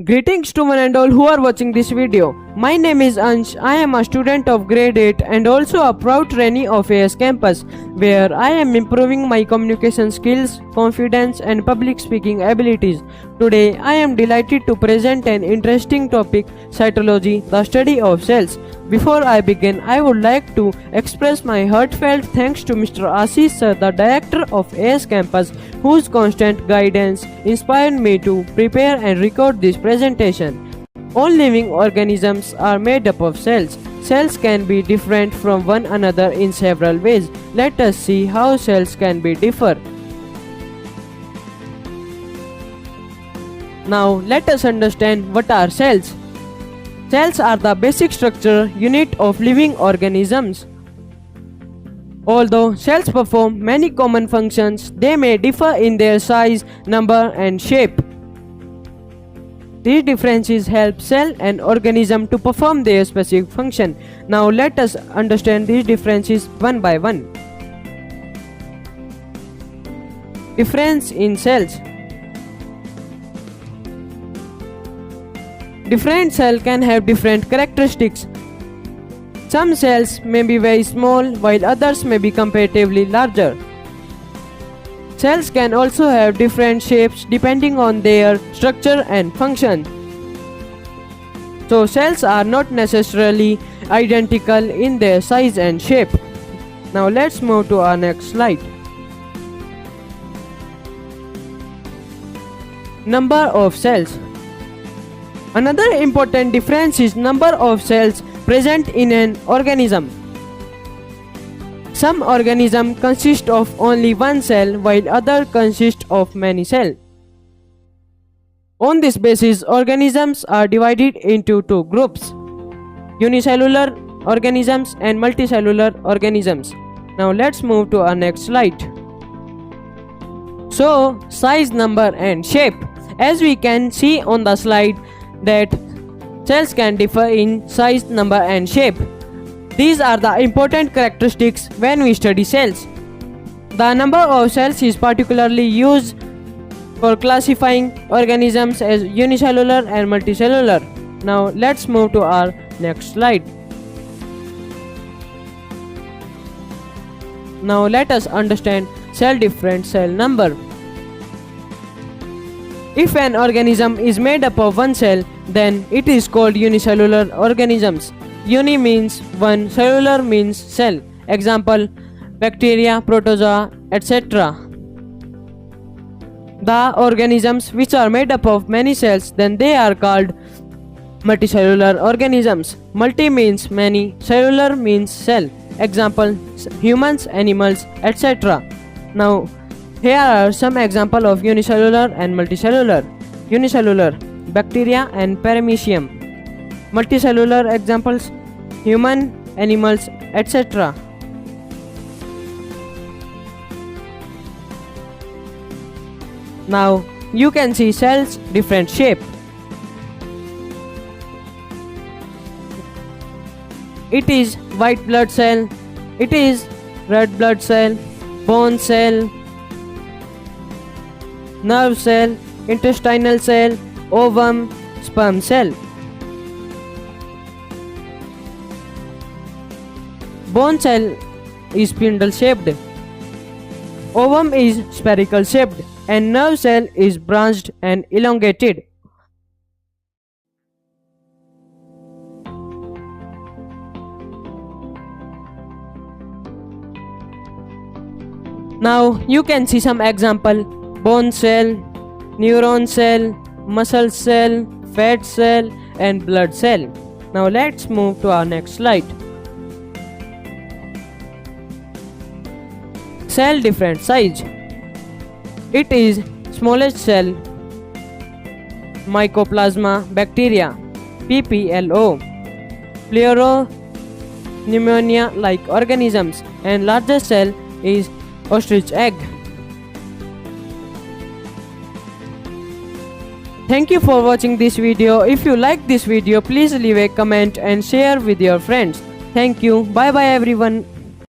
Greetings to one and all who are watching this video. My name is Ansh. I am a student of grade 8 and also a proud trainee of AS Campus, where I am improving my communication skills, confidence and public speaking abilities. Today I am delighted to present an interesting topic, cytology, the study of cells. Before I begin, I would like to express my heartfelt thanks to Mr. Ashish sir, the director of AS Campus, whose constant guidance inspired me to prepare and record this presentation. All living organisms are made up of cells. Cells can be different from one another in several ways. Let us see how cells can be differ. Now let us understand what are cells. Cells are the basic structure unit of living organisms. Although cells perform many common functions, they may differ in their size, number and shape. These differences help cell and organism to perform their specific function. Now let us understand these differences one by one. Difference in cells. Different cells can have different characteristics. Some cells may be very small while others may be comparatively larger. Cells can also have different shapes depending on their structure and function. So cells are not necessarily identical in their size and shape. Now let's move to our next slide. Number of cells. Another important difference is number of cells present in an organism. Some organisms consist of only one cell while others consist of many cells. On this basis, organisms are divided into two groups: unicellular organisms and multicellular organisms. Now let's move to our next slide. So, size, number and shape. As we can see on the slide that cells can differ in size, number and shape. These are the important characteristics when we study cells. The number of cells is particularly used for classifying organisms as unicellular and multicellular. Now let's move to our next slide. Now let us understand cell different cell number. If an organism is made up of one cell, then it is called unicellular organisms. Uni means one, cellular means cell. Example: bacteria, protozoa, etc. The organisms which are made up of many cells, then they are called multicellular organisms. Multi means many, cellular means cell. Example: humans, animals, etc. Now here are some examples of unicellular and multicellular. Unicellular: bacteria and paramecium. Multicellular examples: human, animals, etc. Now you can see cells different shape. It is white blood cell, it is red blood cell, bone cell, nerve cell, intestinal cell, ovum, sperm cell. Bone cell is spindle shaped, ovum is spherical shaped, and nerve cell is branched and elongated. Now you can see some example: bone cell, neuron cell, muscle cell, fat cell and blood cell. Now let's move to our next slide. Cell different size. It is smallest cell, Mycoplasma bacteria, PPLO, Pleuropneumonia like organisms, and largest cell is ostrich egg. Thank you for watching this video. If you like this video, please leave a comment and share with your friends. Thank you. Bye bye everyone.